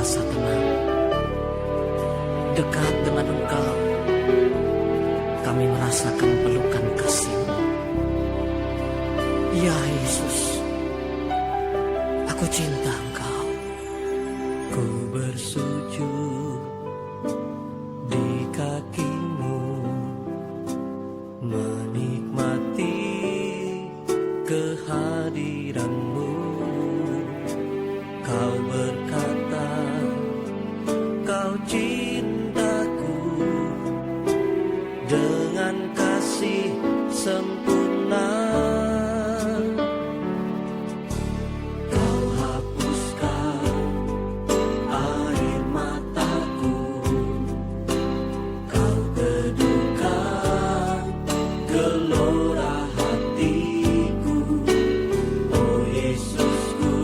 merasa tenang. Dekat dengan Engkau, kami merasakan pelukan kasih-Mu. Ya Yesus, aku cinta Engkau. Ku bersujud di kaki-Mu, menikmati kehadiran-Mu. Kau berkata, Kau cintaku dengan kasih sempurna. Kau hapuskan air mataku, Kau teduhkan gelora hatiku. Oh Yesusku,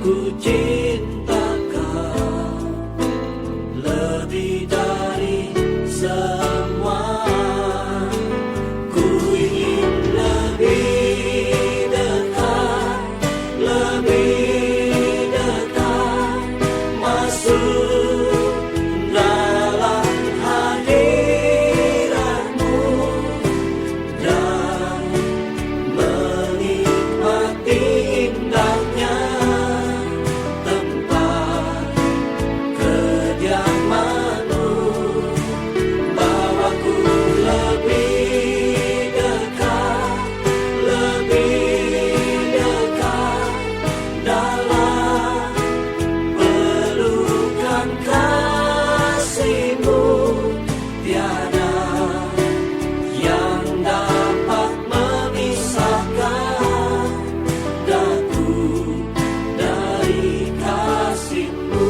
ku cinta Kau lebih dari semua. Ku ingin lebih dekat, lebih dekat, masuk dalam hadirat-Mu dan menikmati indahnya tempat kediaman-Mu. Bawaku lebih dekat, lebih dekat dalam pelukan kasih-Mu. Tiada yang dapat memisahkan daku dari kasih-Mu.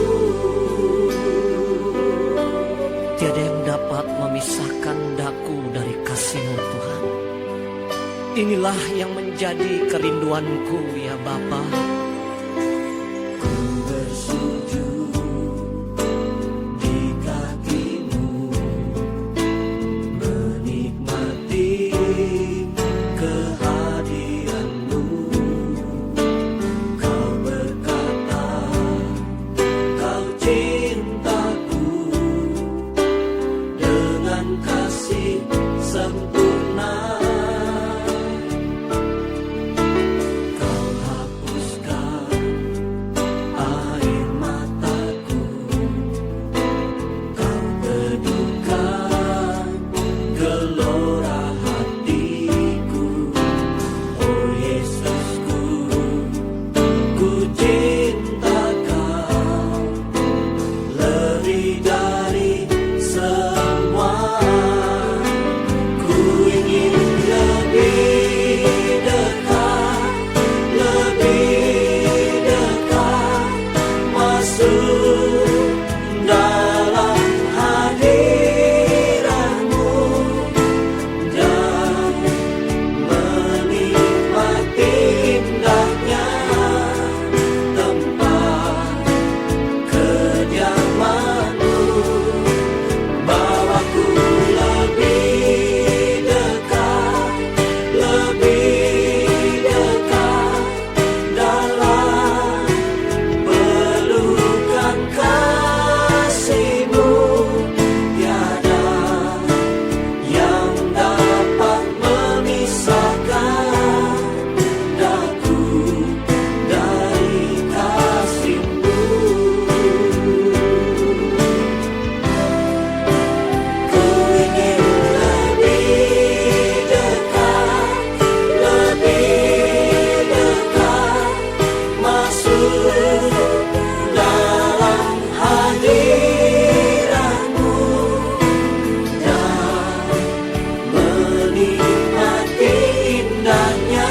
Tiada yang dapat memisahkan daku dari kasih-Mu, Tuhan. Inilah yang menjadi kerinduanku, ya Bapa. Ku bersujud di kaki-Mu, menikmati kehadiran-Mu. Kau berkata, Kau cintaku dengan kasih sempurna. Kau hapuskan air mataku, Kau teduhkan gelora hatiku. Oh Yesusku, ku cinta Kau lebih dari semua. Ku ingin lebih dekat, lebih dekat, masuk dalam hadirat-Mu dan menikmati indahnya tempat kediaman-Mu. Bawaku lebih dekat, lebih dekat dalam pelukan kasih-Mu. Tiada yang dapat memisahkan daku dari kasih-Mu. Ku ingin lebih dekat, lebih dekat, masuk dalam hadirat-Mu dan menikmati indahnya.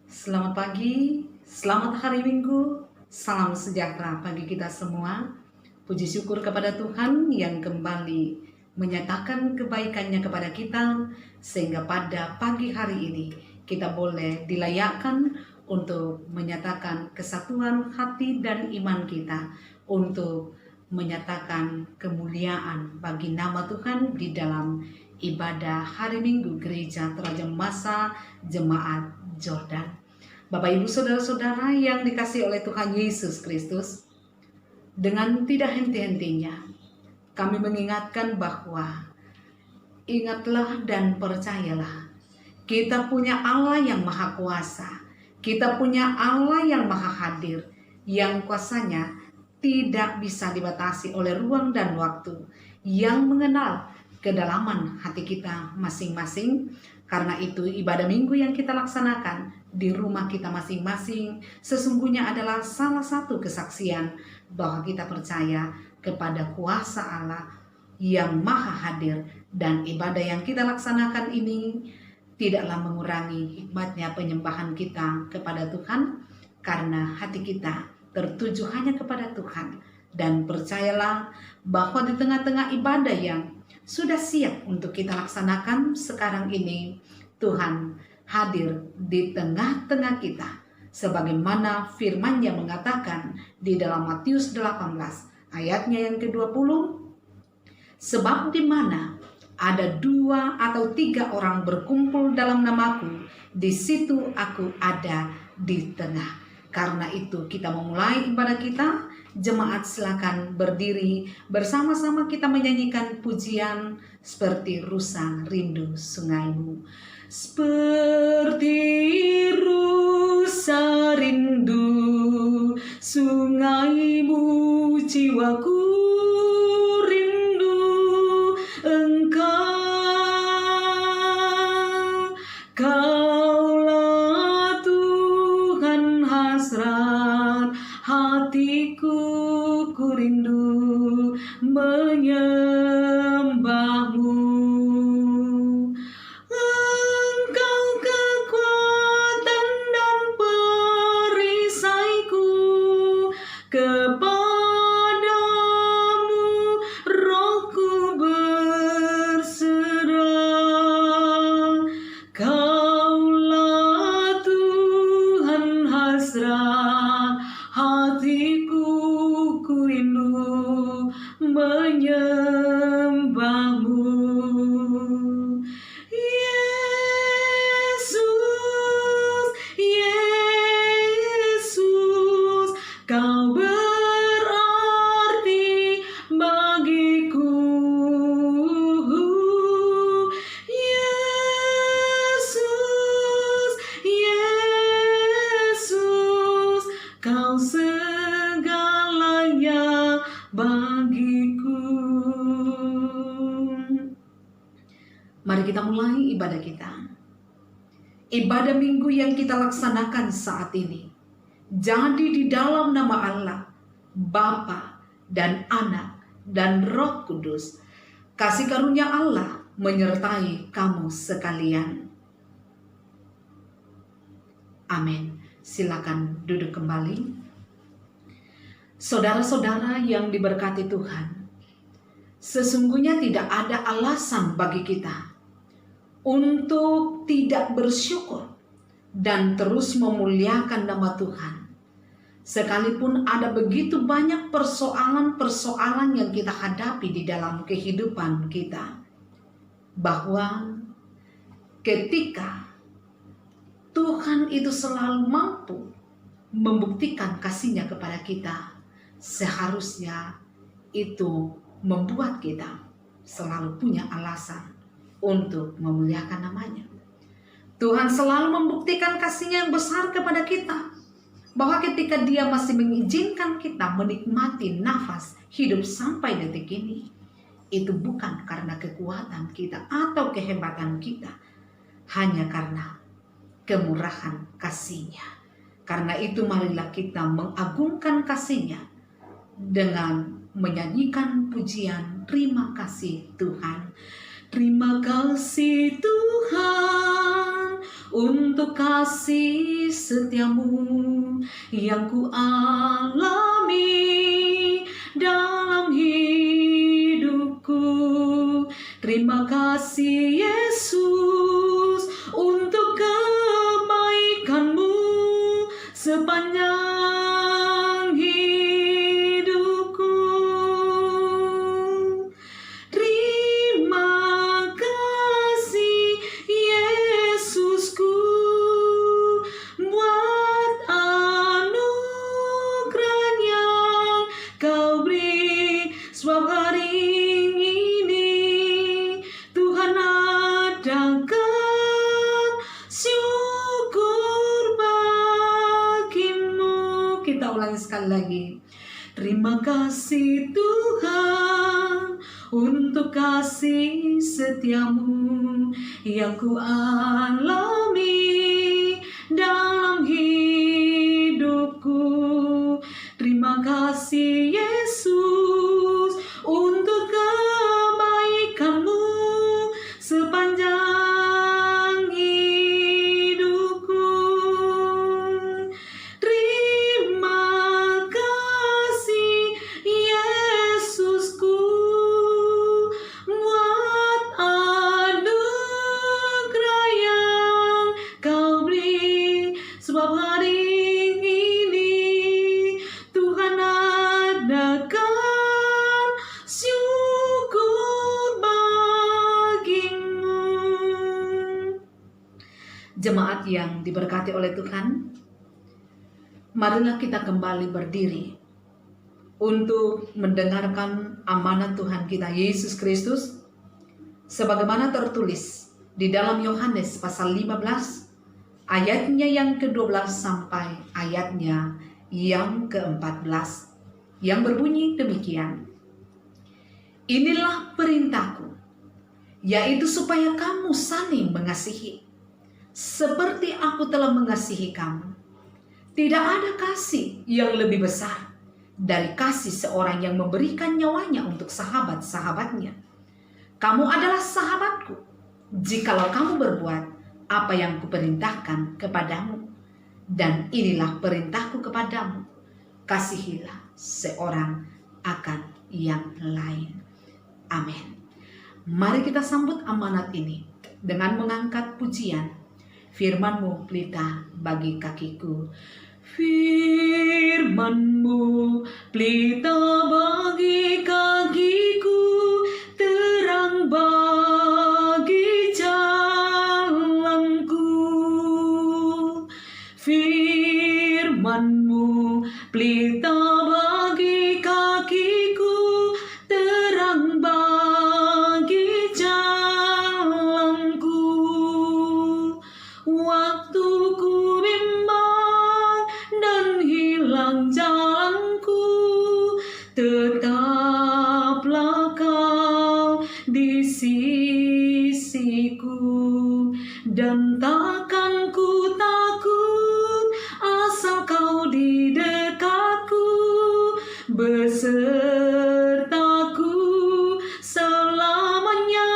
Selamat pagi, selamat hari Minggu, salam sejahtera bagi kita semua. Puji syukur kepada Tuhan yang kembali menyatakan kebaikan-Nya kepada kita, sehingga pada pagi hari ini kita boleh dilayakkan untuk menyatakan kesatuan hati dan iman kita, untuk menyatakan kemuliaan bagi nama Tuhan di dalam ibadah hari Minggu Gereja Terajam Masa Jemaat Jordan. Bapak Ibu Saudara-saudara yang dikasihi oleh Tuhan Yesus Kristus, dengan tidak henti-hentinya kami mengingatkan bahwa ingatlah dan percayalah, kita punya Allah yang maha kuasa, kita punya Allah yang maha hadir, yang kuasanya tidak bisa dibatasi oleh ruang dan waktu, yang mengenal kedalaman hati kita masing-masing. Karena itu ibadah minggu yang kita laksanakan di rumah kita masing-masing sesungguhnya adalah salah satu kesaksian bahwa kita percaya kepada kuasa Allah yang maha hadir, dan ibadah yang kita laksanakan ini tidaklah mengurangi hikmatnya penyembahan kita kepada Tuhan, karena hati kita tertuju hanya kepada Tuhan. Dan percayalah bahwa di tengah-tengah ibadah yang sudah siap untuk kita laksanakan sekarang ini, Tuhan hadir di tengah-tengah kita. Sebagaimana firman-Nya mengatakan di dalam Matius 18 ayatnya yang ke-20, sebab di mana ada 2 atau 3 orang berkumpul dalam namaku, di situ aku ada di tengah. Karena itu kita memulai ibadah kita. Jemaat silakan berdiri, bersama-sama kita menyanyikan pujian seperti rusa rindu sungaimu. Seperti rusa rindu sungaimu, jiwaku rindu engkau. Kaulah Tuhan hasrat hatiku, ku rindu menyembahmu. Engkau kekuatan dan perisaiku, kepadamu rohku berserah. Kaulah Tuhan hasrat hatiku, ku rindu menyembahmu. Yesus, Yesus, kau berarti bagiku. Yesus, Yesus, kau segalanya bagiku. Mari kita mulai ibadah kita. Ibadah minggu yang kita laksanakan saat ini jadi di dalam nama Allah, Bapa dan Anak dan Roh Kudus. Kasih karunia Allah menyertai kamu sekalian. Amin. Silakan duduk kembali. Saudara-saudara yang diberkati Tuhan, sesungguhnya tidak ada alasan bagi kita untuk tidak bersyukur dan terus memuliakan nama Tuhan. Sekalipun ada begitu banyak persoalan-persoalan yang kita hadapi di dalam kehidupan kita, bahwa ketika Tuhan itu selalu mampu membuktikan kasih-Nya kepada kita, seharusnya itu membuat kita selalu punya alasan untuk memuliakan namanya. Tuhan selalu membuktikan kasih-Nya yang besar kepada kita, bahwa ketika Dia masih mengizinkan kita menikmati nafas hidup sampai detik ini, itu bukan karena kekuatan kita atau kehebatan kita, hanya karena kemurahan kasih-Nya. Karena itu marilah kita mengagungkan kasih-Nya dengan menyanyikan pujian terima kasih Tuhan. Terima kasih Tuhan untuk kasih setiamu yang ku alami dalam hidupku. Terima kasih Yesus untuk kebaikanmu sepanjang hidupku. Terima kasih Yesusku, kita ulangi sekali lagi. Terima kasih Tuhan untuk kasih setiamu yang ku alami dalam hidupku. Terima kasih Yesus untuk kebaikanmu sepanjang hidupku. Terima kasih Yesusku buat anugerah yang kau beri, sebab hari ini Tuhan adakan syukur bagimu. Jemaat yang diberkati oleh Tuhan, marilah kita kembali berdiri untuk mendengarkan amanat Tuhan kita Yesus Kristus sebagaimana tertulis di dalam Yohanes pasal 15 ayatnya yang ke-12 sampai ayatnya yang ke-14 yang berbunyi demikian. Inilah perintahku, yaitu supaya kamu saling mengasihi seperti aku telah mengasihi kamu. Tidak ada kasih yang lebih besar dari kasih seorang yang memberikan nyawanya untuk sahabat-sahabatnya. Kamu adalah sahabatku jikalau kamu berbuat apa yang kuperintahkan kepadamu. Dan inilah perintahku kepadamu, kasihilah seorang akan yang lain. Amin. Mari kita sambut amanat ini dengan mengangkat pujian. Firman-Mu pelita bagi kakiku. Firman-Mu pelita bagi kakiku, terang bagi jalanku. Firman-Mu pelita bagi kakiku, terang bagi jalanku. Waktu ku bimbang dan hilang jalanku, tetaplah Kau di sisiku, dan takkan ku takut asal Kau di dekatku, besertaku selamanya.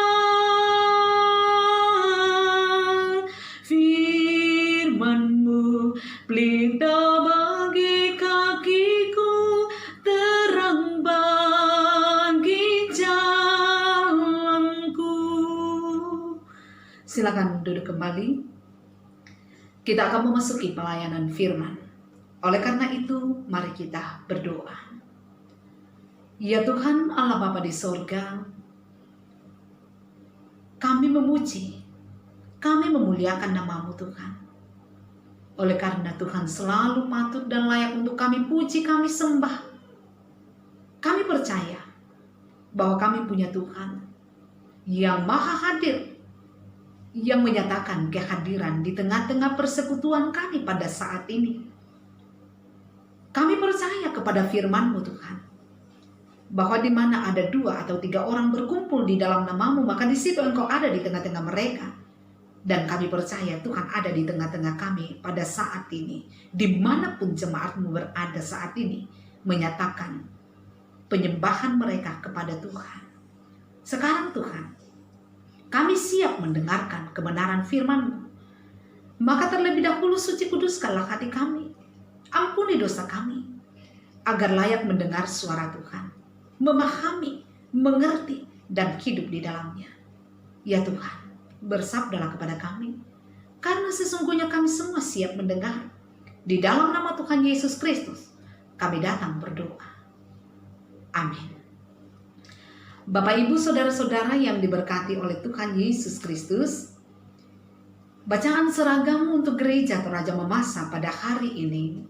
Firman-Mu pelita bagi kakiku, terang bagi jalanku. Silakan duduk kembali. Kita akan memasuki pelayanan firman. Oleh karena itu, mari kita berdoa. Ya Tuhan Allah Bapa di sorga, kami memuji, kami memuliakan nama-Mu Tuhan. Oleh karena Tuhan selalu patut dan layak untuk kami puji, kami sembah. Kami percaya bahwa kami punya Tuhan yang maha hadir, yang menyatakan kehadiran di tengah-tengah persekutuan kami pada saat ini. Kami percaya kepada firman-Mu Tuhan, bahwa di mana ada 2 atau 3 orang berkumpul di dalam nama-Mu, maka di situ Engkau ada di tengah-tengah mereka. Dan kami percaya Tuhan ada di tengah-tengah kami pada saat ini, dimanapun jemaat-Mu berada saat ini, menyatakan penyembahan mereka kepada Tuhan. Sekarang Tuhan, kami siap mendengarkan kebenaran firman-Mu. Maka terlebih dahulu suci kuduskanlah hati kami, ampuni dosa kami, agar layak mendengar suara Tuhan, memahami, mengerti, dan hidup di dalamnya. Ya Tuhan, bersabdalah kepada kami, karena sesungguhnya kami semua siap mendengar. Di dalam nama Tuhan Yesus Kristus, kami datang berdoa. Amin. Bapak, Ibu, Saudara-saudara yang diberkati oleh Tuhan Yesus Kristus, bacaan seragam untuk gereja Toraja Mamasa pada hari ini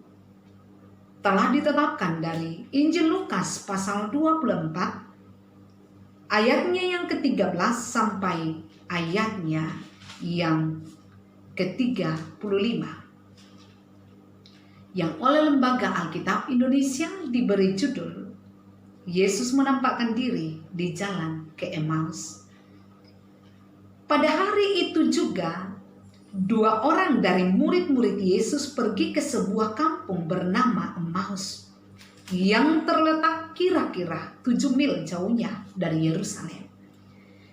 telah ditetapkan dari Injil Lukas pasal 24 ayatnya yang ke-13 sampai ayatnya yang ke-35, yang oleh Lembaga Alkitab Indonesia diberi judul Yesus menampakkan diri di jalan ke Emmaus. Pada hari itu juga, 2 orang dari murid-murid Yesus pergi ke sebuah kampung bernama Emmaus yang terletak kira-kira 7 mil jauhnya dari Yerusalem.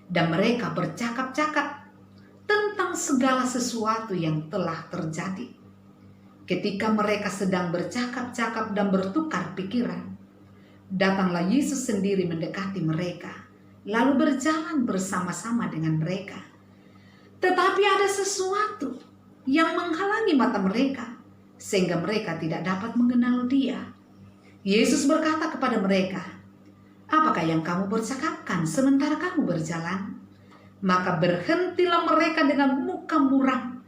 Dan mereka bercakap-cakap tentang segala sesuatu yang telah terjadi. Ketika mereka sedang bercakap-cakap dan bertukar pikiran, datanglah Yesus sendiri mendekati mereka, lalu berjalan bersama-sama dengan mereka. Tetapi ada sesuatu yang menghalangi mata mereka, sehingga mereka tidak dapat mengenal Dia. Yesus berkata kepada mereka, "Apakah yang kamu percakapkan sementara kamu berjalan?" Maka berhentilah mereka dengan muka muram.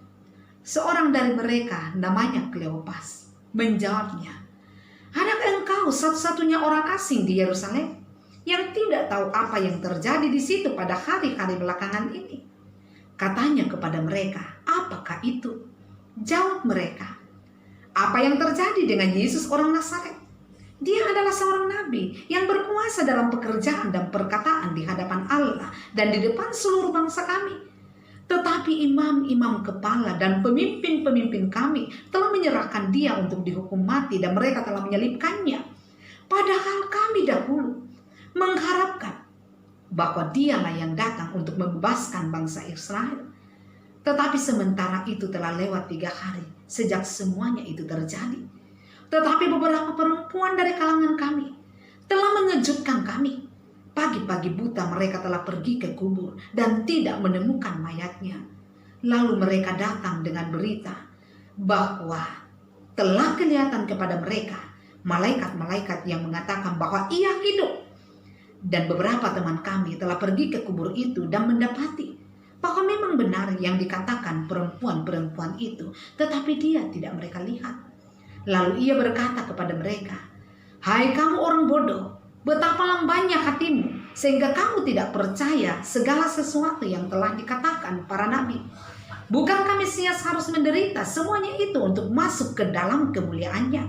Seorang dari mereka, namanya Kleopas, menjawabnya, "Adakah engkau satu-satunya orang asing di Yerusalem yang tidak tahu apa yang terjadi di situ pada hari-hari belakangan ini?" Katanya kepada mereka, "Apakah itu?" Jawab mereka, "Apa yang terjadi dengan Yesus orang Nazaret? Dia adalah seorang nabi yang berkuasa dalam pekerjaan dan perkataan di hadapan Allah dan di depan seluruh bangsa kami. Tetapi imam-imam kepala dan pemimpin-pemimpin kami telah menyerahkan Dia untuk dihukum mati dan mereka telah menyelibkannya. Padahal kami dahulu mengharapkan bahwa Dialah yang datang untuk membebaskan bangsa Israel. Tetapi sementara itu telah lewat 3 hari sejak semuanya itu terjadi. Tetapi beberapa perempuan dari kalangan kami telah mengejutkan kami. Pagi-pagi buta mereka telah pergi ke kubur dan tidak menemukan mayatnya. Lalu mereka datang dengan berita bahwa telah kelihatan kepada mereka malaikat-malaikat yang mengatakan bahwa Ia hidup. Dan beberapa teman kami telah pergi ke kubur itu dan mendapati bahwa memang benar yang dikatakan perempuan-perempuan itu, tetapi Dia tidak mereka lihat. Lalu Ia berkata kepada mereka, "Hai kamu orang bodoh, betapa lambannya hatimu, sehingga kamu tidak percaya segala sesuatu yang telah dikatakan para nabi. Bukankah Mesias harus menderita semuanya itu untuk masuk ke dalam kemuliaannya?"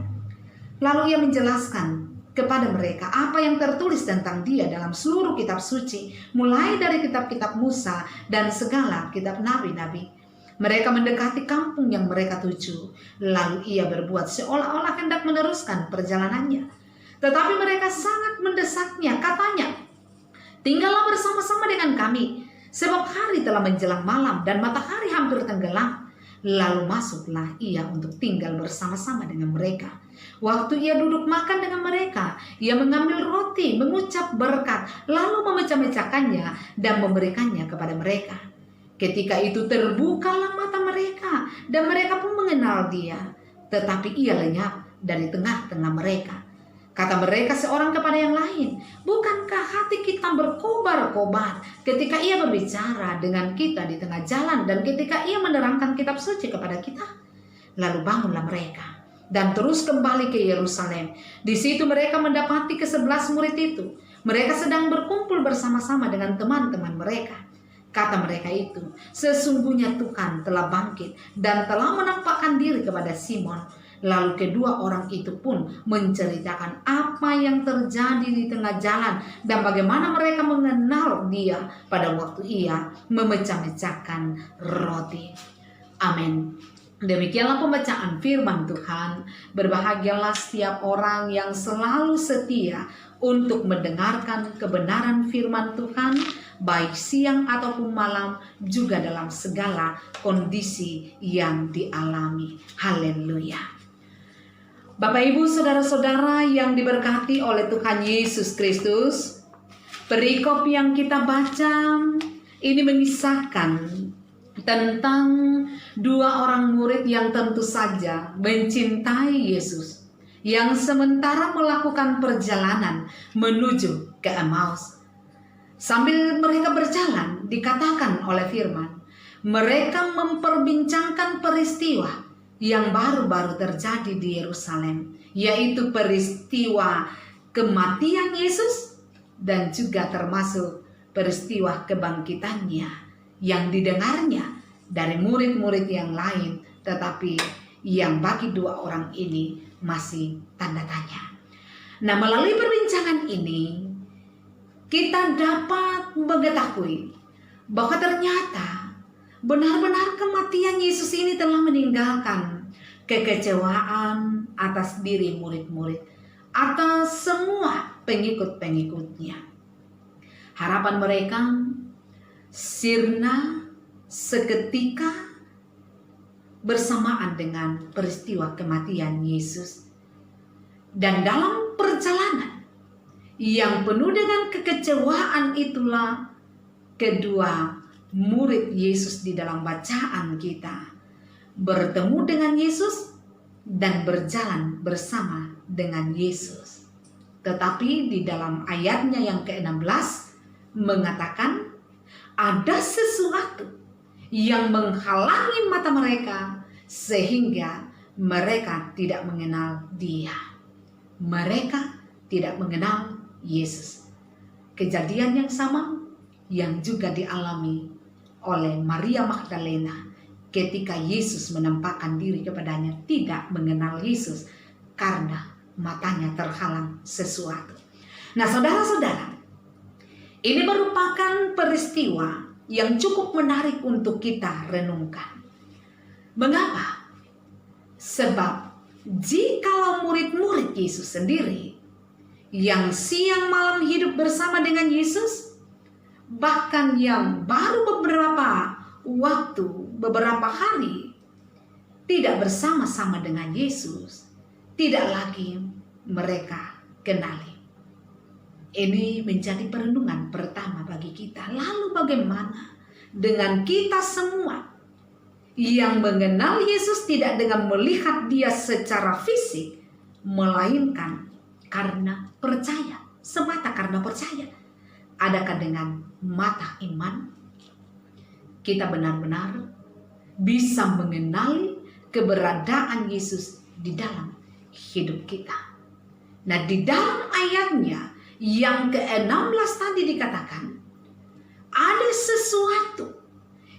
Lalu Ia menjelaskan kepada mereka apa yang tertulis tentang Dia dalam seluruh kitab suci, mulai dari kitab-kitab Musa dan segala kitab nabi-nabi. Mereka mendekati kampung yang mereka tuju, lalu Ia berbuat seolah-olah hendak meneruskan perjalanannya. Tetapi mereka sangat mendesaknya, katanya, "Tinggallah bersama-sama dengan kami, sebab hari telah menjelang malam dan matahari hampir tenggelam." Lalu masuklah Ia untuk tinggal bersama-sama dengan mereka. Waktu Ia duduk makan dengan mereka, Ia mengambil roti, mengucap berkat, lalu memecah-mecahkannya dan memberikannya kepada mereka. Ketika itu terbukalah mata mereka dan mereka pun mengenal Dia. Tetapi Ia lenyap dari tengah-tengah mereka. Kata mereka seorang kepada yang lain, "Bukankah hati kita berkobar-kobar ketika Ia berbicara dengan kita di tengah jalan dan ketika Ia menerangkan kitab suci kepada kita?" Lalu bangunlah mereka dan terus kembali ke Yerusalem. Di situ mereka mendapati ke-11 murid itu. Mereka sedang berkumpul bersama-sama dengan teman-teman mereka. Kata mereka itu, "Sesungguhnya Tuhan telah bangkit dan telah menampakkan diri kepada Simon." Lalu kedua orang itu pun menceritakan apa yang terjadi di tengah jalan dan bagaimana mereka mengenal Dia pada waktu Ia memecah-mecahkan roti. Amin. Demikianlah pembacaan firman Tuhan. Berbahagialah setiap orang yang selalu setia untuk mendengarkan kebenaran firman Tuhan, baik siang ataupun malam, juga dalam segala kondisi yang dialami. Haleluya. Bapak, Ibu, saudara-saudara yang diberkati oleh Tuhan Yesus Kristus, perikop yang kita baca ini mengisahkan tentang 2 orang murid yang tentu saja mencintai Yesus, yang sementara melakukan perjalanan menuju ke Emmaus. Sambil mereka berjalan, dikatakan oleh firman, mereka memperbincangkan peristiwa yang baru-baru terjadi di Yerusalem, yaitu peristiwa kematian Yesus dan juga termasuk peristiwa kebangkitannya yang didengarnya dari murid-murid yang lain, tetapi yang bagi dua orang ini masih tanda tanya. Nah, melalui perbincangan ini kita dapat mengetahui bahwa ternyata benar-benar kematian Yesus ini telah meninggalkan kekecewaan atas diri murid-murid, atas semua pengikut-pengikutnya. Harapan mereka sirna seketika bersamaan dengan peristiwa kematian Yesus. Dan dalam perjalanan yang penuh dengan kekecewaan itulah kedua murid Yesus di dalam bacaan kita bertemu dengan Yesus dan berjalan bersama dengan Yesus. Tetapi di dalam ayatnya yang ke-16 mengatakan ada sesuatu yang menghalangi mata mereka sehingga mereka tidak mengenal Dia. Mereka tidak mengenal Yesus. Kejadian yang sama yang juga dialami oleh Maria Magdalena ketika Yesus menampakkan diri kepadanya, tidak mengenal Yesus karena matanya terhalang sesuatu. Nah, saudara-saudara, ini merupakan peristiwa yang cukup menarik untuk kita renungkan. Mengapa? Sebab jikalau murid-murid Yesus sendiri yang siang malam hidup bersama dengan Yesus, bahkan yang baru beberapa hari tidak bersama-sama dengan Yesus, tidak lagi mereka kenali. Ini menjadi perenungan pertama bagi kita. Lalu bagaimana dengan kita semua yang mengenal Yesus tidak dengan melihat Dia secara fisik, melainkan karena percaya, semata karena percaya? Adakah dengan mata iman kita benar-benar bisa mengenali keberadaan Yesus di dalam hidup kita? Nah, di dalam ayatnya yang ke-16 tadi dikatakan ada sesuatu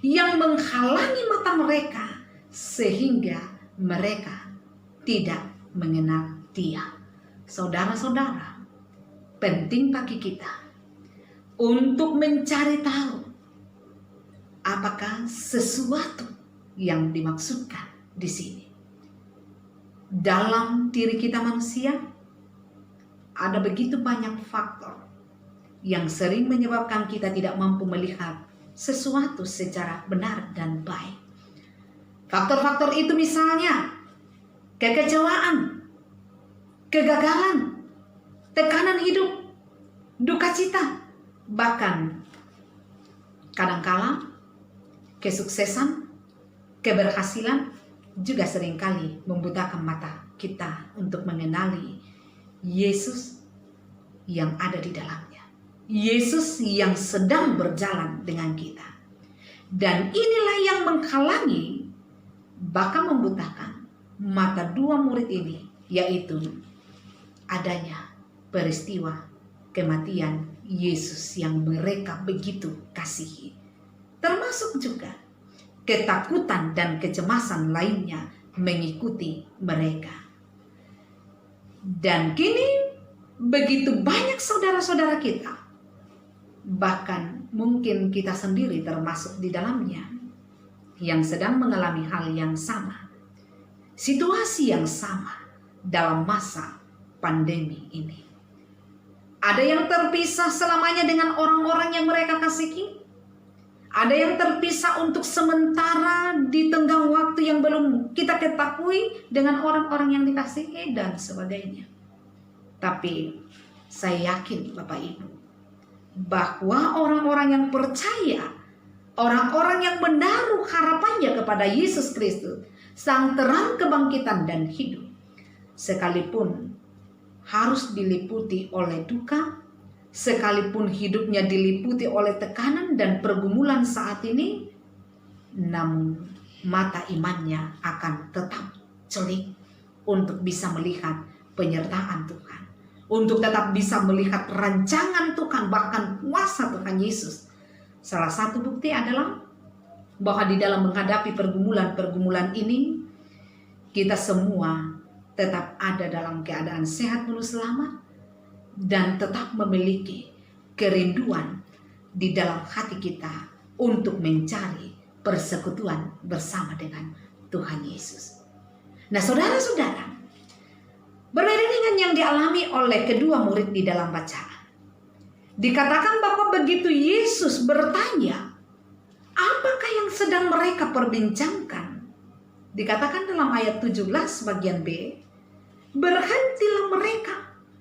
yang menghalangi mata mereka sehingga mereka tidak mengenal Dia. Saudara-saudara, penting bagi kita untuk mencari tahu apakah sesuatu yang dimaksudkan di sini. Dalam diri kita manusia ada begitu banyak faktor yang sering menyebabkan kita tidak mampu melihat sesuatu secara benar dan baik. Faktor-faktor itu misalnya kekecewaan, kegagalan, tekanan hidup, duka cita, bahkan kadangkala kesuksesan, keberhasilan juga seringkali membutakan mata kita untuk mengenali Yesus yang ada di dalamnya. Yesus yang sedang berjalan dengan kita. Dan inilah yang menghalangi, bahkan membutakan mata dua murid ini, yaitu adanya peristiwa kematian Yesus yang mereka begitu kasihi. Termasuk juga ketakutan dan kecemasan lainnya mengikuti mereka. Dan kini begitu banyak saudara-saudara kita, bahkan mungkin kita sendiri termasuk di dalamnya, yang sedang mengalami hal yang sama, situasi yang sama dalam masa pandemi ini. Ada yang terpisah selamanya dengan orang-orang yang mereka kasihi. Ada yang terpisah untuk sementara di tenggang waktu yang belum kita ketahui dengan orang-orang yang dikasihi dan sebagainya. Tapi saya yakin Bapak Ibu, bahwa orang-orang yang percaya, orang-orang yang menaruh harapannya kepada Yesus Kristus, Sang Terang Kebangkitan dan Hidup, sekalipun harus diliputi oleh duka, sekalipun hidupnya diliputi oleh tekanan dan pergumulan saat ini, namun mata imannya akan tetap celik untuk bisa melihat penyertaan Tuhan, untuk tetap bisa melihat rancangan Tuhan, bahkan kuasa Tuhan Yesus. Salah satu bukti adalah bahwa di dalam menghadapi pergumulan-pergumulan ini, kita semua tetap ada dalam keadaan sehat penuh selamat dan tetap memiliki kerinduan di dalam hati kita untuk mencari persekutuan bersama dengan Tuhan Yesus. Nah, saudara-saudara, berbeda dengan yang dialami oleh kedua murid di dalam bacaan, dikatakan bahwa begitu Yesus bertanya, apakah yang sedang mereka perbincangkan? Dikatakan dalam ayat 17 bagian B, berhentilah mereka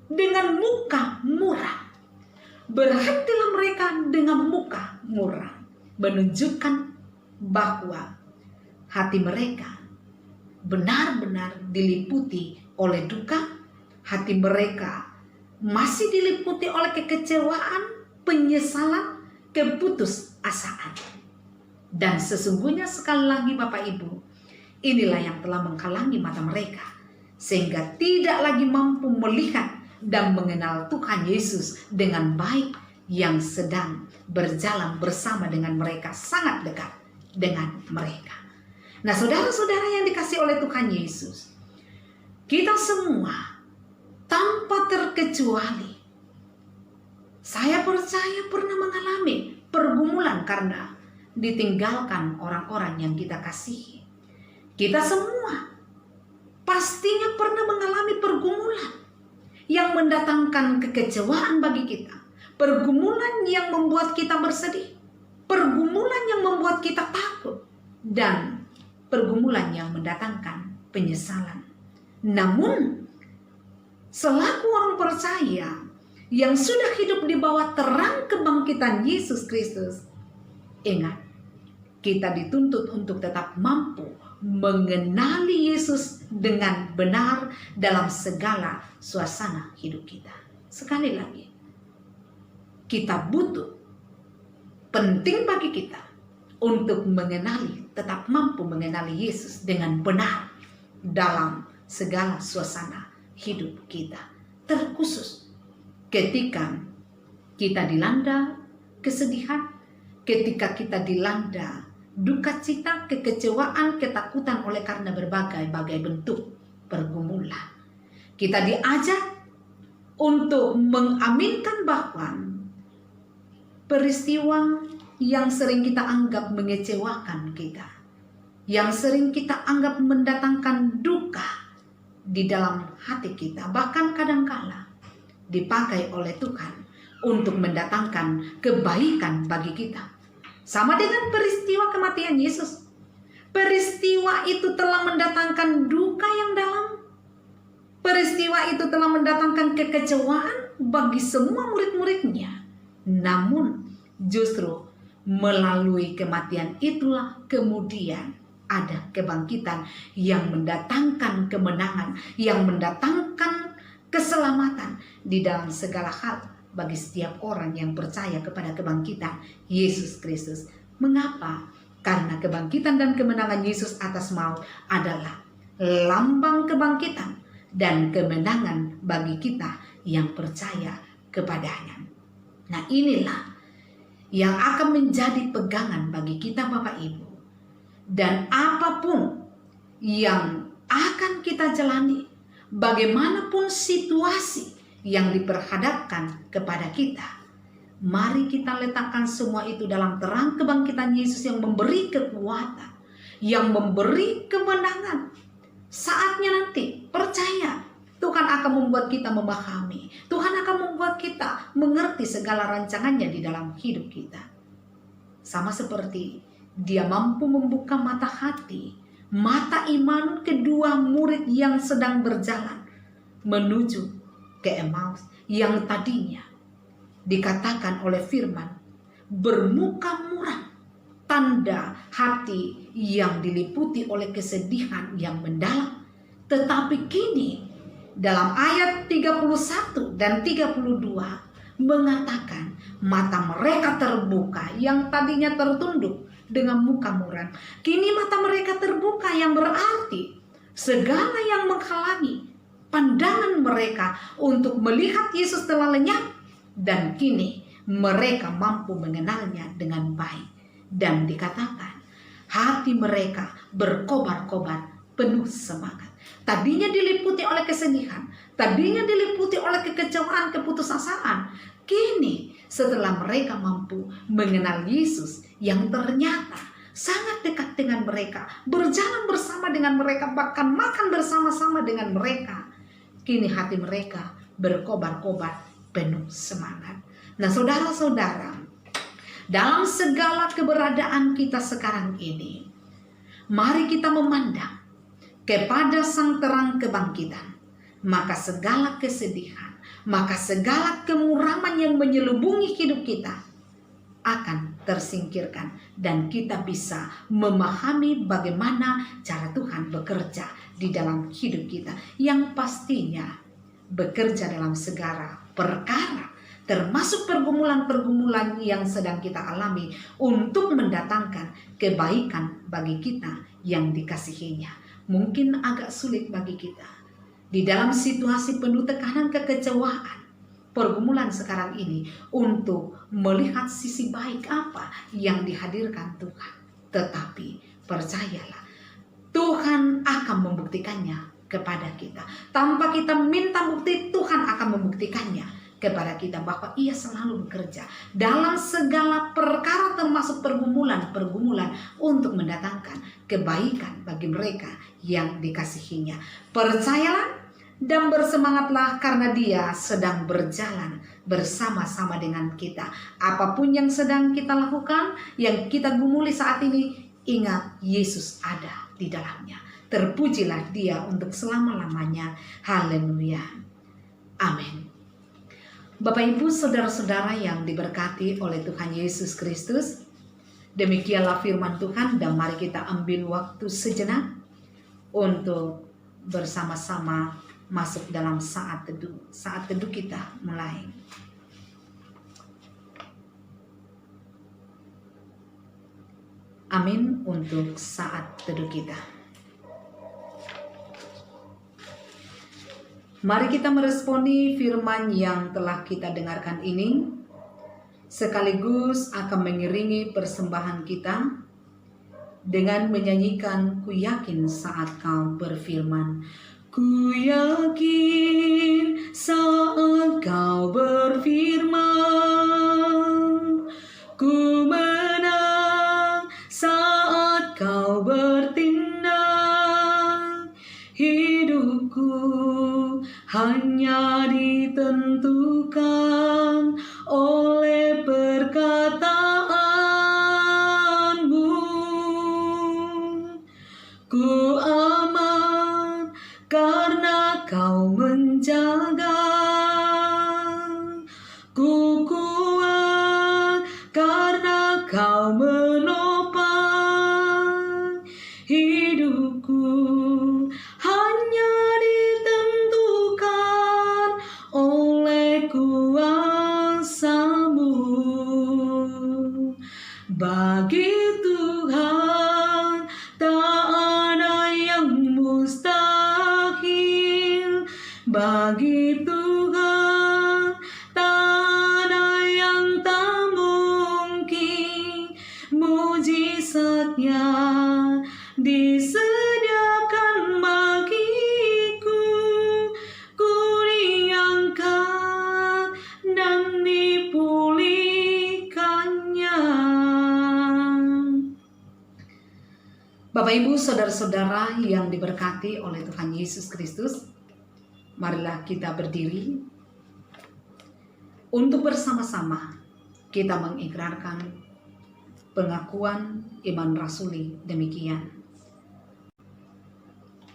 dengan muka murah. Berhentilah mereka dengan muka murah, menunjukkan bahwa hati mereka benar-benar diliputi oleh duka. Hati mereka masih diliputi oleh kekecewaan, penyesalan, keputusasaan. Dan sesungguhnya sekali lagi Bapak Ibu, inilah yang telah menghalangi mata mereka, sehingga tidak lagi mampu melihat dan mengenal Tuhan Yesus dengan baik yang sedang berjalan bersama dengan mereka, sangat dekat dengan mereka. Nah, saudara-saudara yang dikasihi oleh Tuhan Yesus, kita semua tanpa terkecuali, saya percaya pernah mengalami pergumulan karena ditinggalkan orang-orang yang kita kasihi. Kita semua pastinya pernah mengalami pergumulan yang mendatangkan kekecewaan bagi kita, pergumulan yang membuat kita bersedih, pergumulan yang membuat kita takut, dan pergumulan yang mendatangkan penyesalan. Namun, selaku orang percaya yang sudah hidup di bawah terang kebangkitan Yesus Kristus, ingat, kita dituntut untuk tetap mampu mengenali Yesus dengan benar dalam segala suasana hidup kita. Sekali lagi, kita butuh, penting bagi kita untuk mengenali, tetap mampu mengenali Yesus dengan benar dalam segala suasana hidup kita. Terkhusus ketika kita dilanda kesedihan, ketika kita dilanda duka cita, kekecewaan, ketakutan oleh karena berbagai-bagai bentuk pergumulan. Kita diajak untuk mengaminkan bahwa peristiwa yang sering kita anggap mengecewakan kita, yang sering kita anggap mendatangkan duka di dalam hati kita, bahkan kadangkala dipakai oleh Tuhan untuk mendatangkan kebaikan bagi kita. Sama dengan peristiwa kematian Yesus. Peristiwa itu telah mendatangkan duka yang dalam. Peristiwa itu telah mendatangkan kekecewaan bagi semua murid-muridnya. Namun justru melalui kematian itulah kemudian ada kebangkitan yang mendatangkan kemenangan, yang mendatangkan keselamatan di dalam segala hal bagi setiap orang yang percaya kepada kebangkitan Yesus Kristus. Mengapa? Karena kebangkitan dan kemenangan Yesus atas maut adalah lambang kebangkitan dan kemenangan bagi kita yang percaya kepadanya. Nah, inilah yang akan menjadi pegangan bagi kita Bapak Ibu. Dan apapun yang akan kita jalani, bagaimanapun situasi yang diperhadapkan kepada kita, mari kita letakkan semua itu dalam terang kebangkitan Yesus yang memberi kekuatan, yang memberi kemenangan. Saatnya nanti, percaya, Tuhan akan membuat kita memahami, Tuhan akan membuat kita mengerti segala rancangannya di dalam hidup kita. Sama seperti Dia mampu membuka mata hati, mata iman kedua murid yang sedang berjalan menuju ke Emmaus, yang tadinya dikatakan oleh firman bermuka muram, tanda hati yang diliputi oleh kesedihan yang mendalam. Tetapi kini dalam ayat 31 dan 32 mengatakan mata mereka terbuka, yang tadinya tertunduk dengan muka muram, kini mata mereka terbuka, yang berarti segala yang menghalangi pandangan mereka untuk melihat Yesus telah lenyap, dan kini mereka mampu mengenalnya dengan baik. Dan dikatakan hati mereka berkobar-kobar penuh semangat. Tadinya diliputi oleh kesedihan, tadinya diliputi oleh kekecewaan, keputusasaan. Kini setelah mereka mampu mengenal Yesus yang ternyata sangat dekat dengan mereka, berjalan bersama dengan mereka, bahkan makan bersama-sama dengan mereka, kini hati mereka berkobar-kobar penuh semangat. Nah saudara-saudara, dalam segala keberadaan kita sekarang ini, mari kita memandang kepada sang terang kebangkitan. Maka segala kesedihan, maka segala kemuraman yang menyelubungi hidup kita akan tersingkirkan. Dan kita bisa memahami bagaimana cara Tuhan bekerja di dalam hidup kita. Yang pastinya bekerja dalam segala perkara, termasuk pergumulan-pergumulan yang sedang kita alami, untuk mendatangkan kebaikan bagi kita yang dikasihinya. Mungkin agak sulit bagi kita di dalam situasi penuh tekanan, kekecewaan, pergumulan sekarang ini untuk melihat sisi baik apa yang dihadirkan Tuhan. Tetapi percayalah, Tuhan akan membuktikannya kepada kita. Tanpa kita minta bukti, Tuhan akan membuktikannya kepada kita bahwa Ia selalu bekerja dalam segala perkara, termasuk pergumulan-pergumulan, untuk mendatangkan kebaikan bagi mereka yang dikasihinya. Percayalah dan bersemangatlah, karena Dia sedang berjalan bersama-sama dengan kita. Apapun yang sedang kita lakukan, yang kita gumuli saat ini, ingat Yesus ada di dalamnya. Terpujilah Dia untuk selama-lamanya. Haleluya. Amin. Bapak Ibu saudara-saudara yang diberkati oleh Tuhan Yesus Kristus, demikianlah firman Tuhan, dan mari kita ambil waktu sejenak untuk bersama-sama masuk dalam saat teduh. Saat teduh kita mulai. Amin untuk saat teduh kita. Mari kita meresponi firman yang telah kita dengarkan ini, sekaligus akan mengiringi persembahan kita dengan menyanyikan "Ku yakin saat Kau berfirman". Ku yakin saat Kau berfirman, ku menang saat Kau bertindak. Hidupku hanya ditentukan oleh perkataanmu. Ku aman karena Kau menjaga. Ku kuat karena Kau menopang. Hidupku hanya ditentukan oleh kuasa-Mu. Bagi Tuhan tak ada yang mustahil. Bagi Tuhan tak ada yang tak mungkin. Mujizatnya disediakan bagiku. Ku diangkat dan dipulihkannya. Bapak Ibu saudara-saudara yang diberkati oleh Tuhan Yesus Kristus, marilah kita berdiri untuk bersama-sama kita mengikrarkan pengakuan iman rasuli demikian.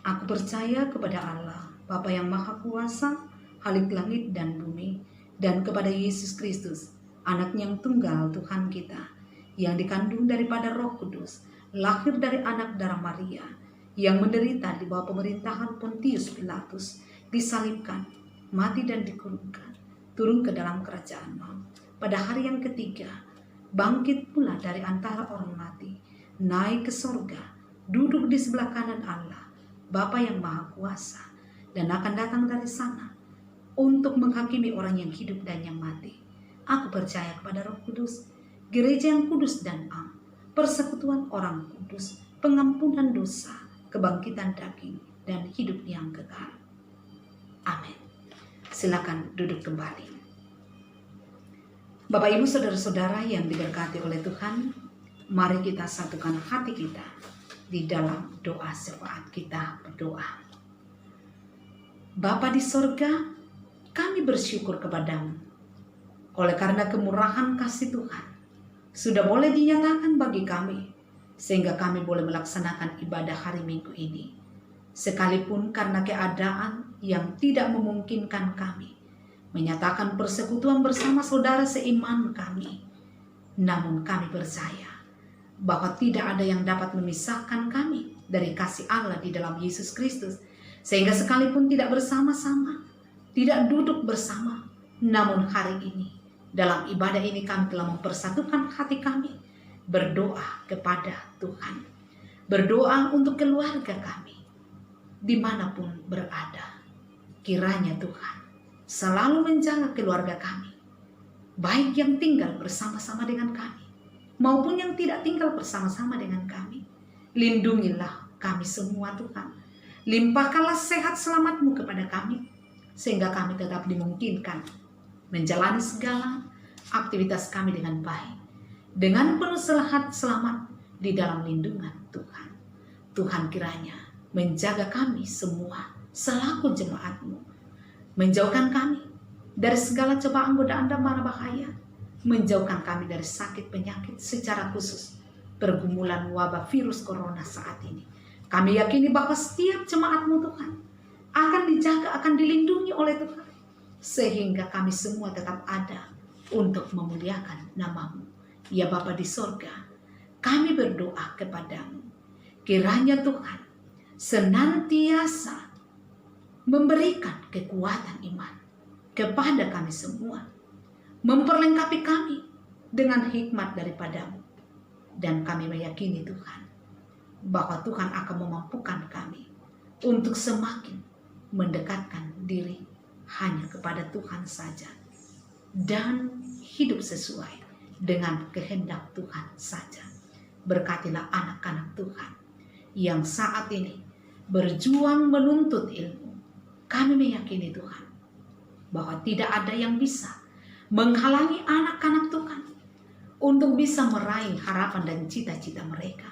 Aku percaya kepada Allah, Bapa yang Maha Kuasa, Khalik langit dan bumi, dan kepada Yesus Kristus, Anak yang tunggal Tuhan kita, yang dikandung daripada Roh Kudus, lahir dari anak darah Maria, yang menderita di bawah pemerintahan Pontius Pilatus, disalibkan, mati dan dikurungkan, turun ke dalam kerajaan maut. Pada hari yang ketiga, bangkit pula dari antara orang mati, naik ke sorga, duduk di sebelah kanan Allah, Bapa yang Maha Kuasa, dan akan datang dari sana untuk menghakimi orang yang hidup dan yang mati. Aku percaya kepada Roh Kudus, gereja yang kudus dan am, persekutuan orang kudus, pengampunan dosa, kebangkitan daging, dan hidup yang kekal. Amin. Silakan duduk kembali. Bapak, Ibu, saudara-saudara yang diberkati oleh Tuhan, mari kita satukan hati kita di dalam doa syafaat. Kita berdoa. Bapa di sorga, kami bersyukur kepadamu oleh karena kemurahan kasih Tuhan sudah boleh dinyatakan bagi kami, sehingga kami boleh melaksanakan ibadah hari Minggu ini. Sekalipun karena keadaan yang tidak memungkinkan kami menyatakan persekutuan bersama saudara seiman kami, namun kami percaya bahwa tidak ada yang dapat memisahkan kami dari kasih Allah di dalam Yesus Kristus, sehingga sekalipun tidak bersama-sama, tidak duduk bersama, namun hari ini dalam ibadah ini kami telah mempersatukan hati kami, berdoa kepada Tuhan, berdoa untuk keluarga kami dimanapun berada. Kiranya Tuhan selalu menjaga keluarga kami, baik yang tinggal bersama-sama dengan kami maupun yang tidak tinggal bersama-sama dengan kami. Lindungilah kami semua Tuhan, limpahkanlah sehat selamat-Mu kepada kami, sehingga kami tetap dimungkinkan menjalani segala aktivitas kami dengan baik, dengan penuh sehat selamat di dalam lindungan Tuhan. Tuhan kiranya menjaga kami semua selaku jemaat-Mu, menjauhkan kami dari segala cobaan godaan dan mara bahaya, menjauhkan kami dari sakit penyakit, secara khusus pergumulan wabah virus corona saat ini. Kami yakini bahwa setiap jemaat-Mu Tuhan akan dijaga, akan dilindungi oleh Tuhan, sehingga kami semua tetap ada untuk memuliakan nama-Mu. Ya Bapa di sorga, kami berdoa kepadamu, kiranya Tuhan senantiasa memberikan kekuatan iman kepada kami semua, memperlengkapi kami dengan hikmat daripada-Mu, dan kami meyakini Tuhan bahwa Tuhan akan memampukan kami untuk semakin mendekatkan diri hanya kepada Tuhan saja dan hidup sesuai dengan kehendak Tuhan saja. Berkatilah anak-anak Tuhan yang saat ini berjuang menuntut ilmu. Kami meyakini Tuhan bahwa tidak ada yang bisa menghalangi anak-anak Tuhan untuk bisa meraih harapan dan cita-cita mereka.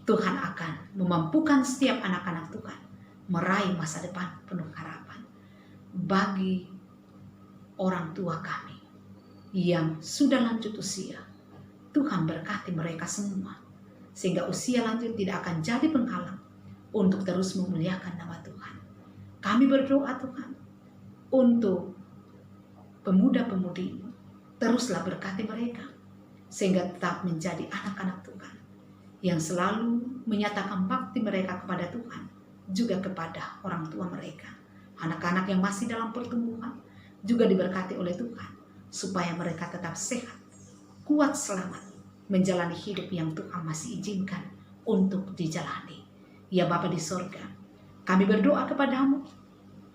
Tuhan akan memampukan setiap anak-anak Tuhan meraih masa depan penuh harapan. Bagi orang tua kami yang sudah lanjut usia, Tuhan berkati mereka semua, sehingga usia lanjut tidak akan jadi penghalang untuk terus memuliakan nama Tuhan. Kami berdoa Tuhan untuk pemuda-pemudi, teruslah berkati mereka, sehingga tetap menjadi anak-anak Tuhan yang selalu menyatakan bakti mereka kepada Tuhan, juga kepada orang tua mereka. Anak-anak yang masih dalam pertumbuhan juga diberkati oleh Tuhan, supaya mereka tetap sehat, kuat, selamat, menjalani hidup yang Tuhan masih izinkan untuk dijalani. Ya Bapa di sorga, kami berdoa kepadamu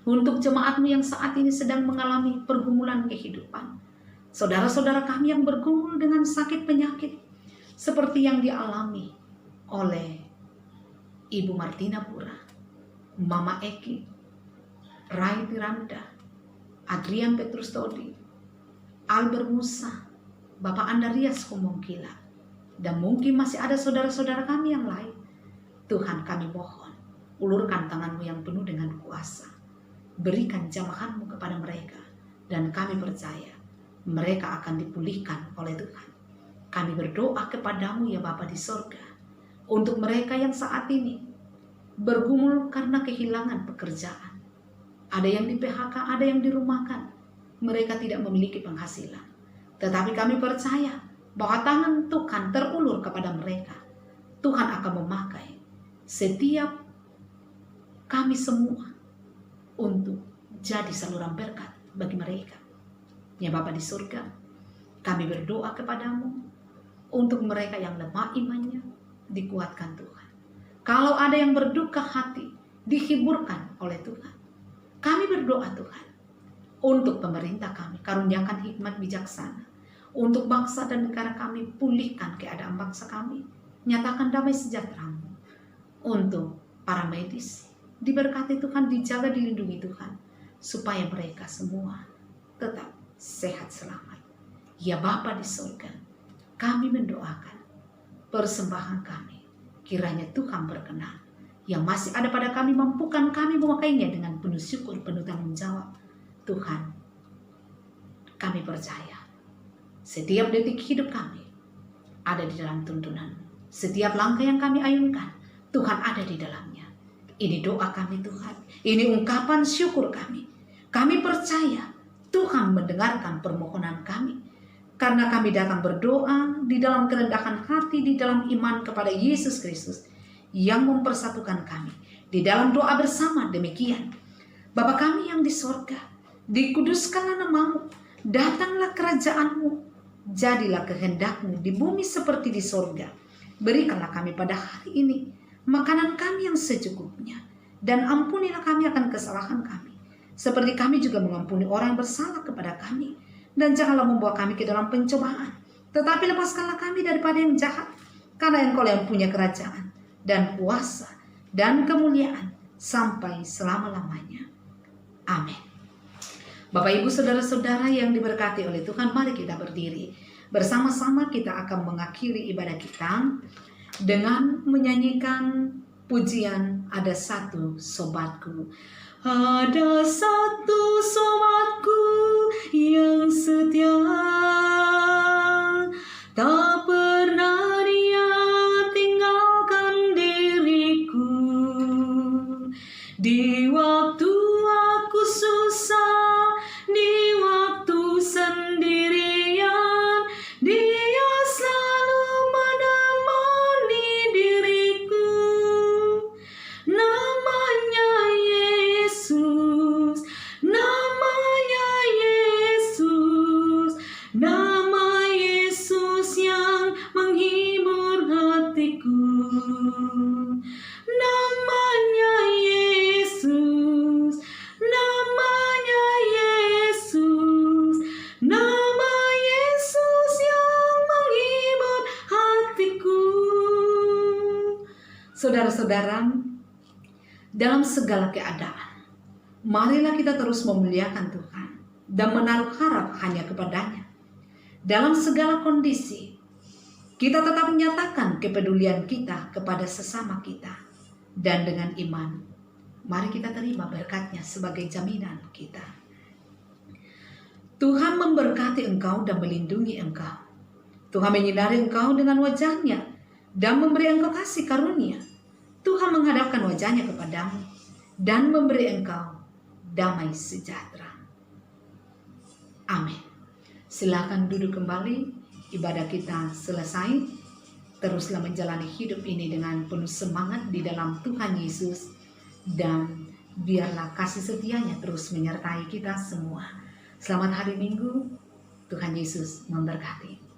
untuk jemaat-Mu yang saat ini sedang mengalami pergumulan kehidupan. Saudara-saudara kami yang bergumul dengan sakit penyakit, seperti yang dialami oleh Ibu Martina Pura, Mama Eki, Rai Tiranda, Adrian Petrus Todi, Albert Musa, Bapak Andarias Komongkila, dan mungkin masih ada saudara-saudara kami yang lain. Tuhan, kami mohon, ulurkan tangan-Mu yang penuh dengan kuasa, berikan jamahan-Mu kepada mereka, dan kami percaya mereka akan dipulihkan oleh Tuhan. Kami berdoa kepadamu ya Bapa di sorga, untuk mereka yang saat ini bergumul karena kehilangan pekerjaan. Ada yang di PHK, ada yang dirumahkan. Mereka tidak memiliki penghasilan. Tetapi kami percaya bahwa tangan Tuhan terulur kepada mereka. Tuhan akan memakai setiap kami semua untuk jadi saluran berkat bagi mereka. Ya Bapa di surga, kami berdoa kepadamu untuk mereka yang lemah imannya, dikuatkan Tuhan. Kalau ada yang berduka hati, dihiburkan oleh Tuhan. Kami berdoa Tuhan, untuk pemerintah kami, karuniakan hikmat bijaksana. Untuk bangsa dan negara kami, pulihkan keadaan bangsa kami. Nyatakan damai sejahtera-Mu. Untuk para medis, diberkati Tuhan, dijaga, dilindungi Tuhan, supaya mereka semua tetap sehat selamat. Ya Bapa di surga, kami mendoakan persembahan kami, kiranya Tuhan berkenan. Yang masih ada pada kami, mampukan kami memakainya dengan penuh syukur, penuh tanggung jawab. Tuhan, kami percaya setiap detik hidup kami ada di dalam tuntunan. Setiap langkah yang kami ayunkan, Tuhan ada di dalamnya. Ini doa kami Tuhan, ini ungkapan syukur kami. Kami percaya Tuhan mendengarkan permohonan kami, karena kami datang berdoa di dalam kerendahan hati, di dalam iman kepada Yesus Kristus yang mempersatukan kami. Di dalam doa bersama demikian, Bapa kami yang di sorga, dikuduskanlah namamu, datanglah kerajaanmu, jadilah kehendakmu di bumi seperti di sorga. Berikanlah kami pada hari ini makanan kami yang secukupnya, dan ampunilah kami akan kesalahan kami, seperti kami juga mengampuni orang yang bersalah kepada kami. Dan janganlah membawa kami ke dalam pencobaan, tetapi lepaskanlah kami daripada yang jahat, karena Engkau yang punya kerajaan dan kuasa dan kemuliaan sampai selama-lamanya. Amin. Bapak Ibu saudara-saudara yang diberkati oleh Tuhan, mari kita berdiri. Bersama-sama kita akan mengakhiri ibadah kita dengan menyanyikan pujian Ada Satu Sobatku. Ada satu sobatku yang setia, tak pernah dia tinggalkan diriku. Di waktu aku susah, di waktu sendirian, dia selalu menemani diriku. Namanya Yesus, namanya Yesus, nama Yesus yang menghibur hatiku. Namanya Yesus, namanya Yesus, nama Yesus yang menghibur hatiku. Saudara-saudara, dalam segala keadaan, marilah kita terus memuliakan Tuhan dan menaruh harap hanya kepadanya. Dalam segala kondisi, kita tetap menyatakan kepedulian kita kepada sesama kita. Dan dengan iman, mari kita terima berkatnya sebagai jaminan kita. Tuhan memberkati engkau dan melindungi engkau. Tuhan menyinari engkau dengan wajahnya dan memberi engkau kasih karunia. Tuhan menghadapkan wajahnya kepadamu dan memberi engkau damai sejahtera. Amin. Silakan duduk kembali. Ibadah kita selesai. Teruslah menjalani hidup ini dengan penuh semangat di dalam Tuhan Yesus. Dan biarlah kasih setianya terus menyertai kita semua. Selamat hari Minggu. Tuhan Yesus memberkati.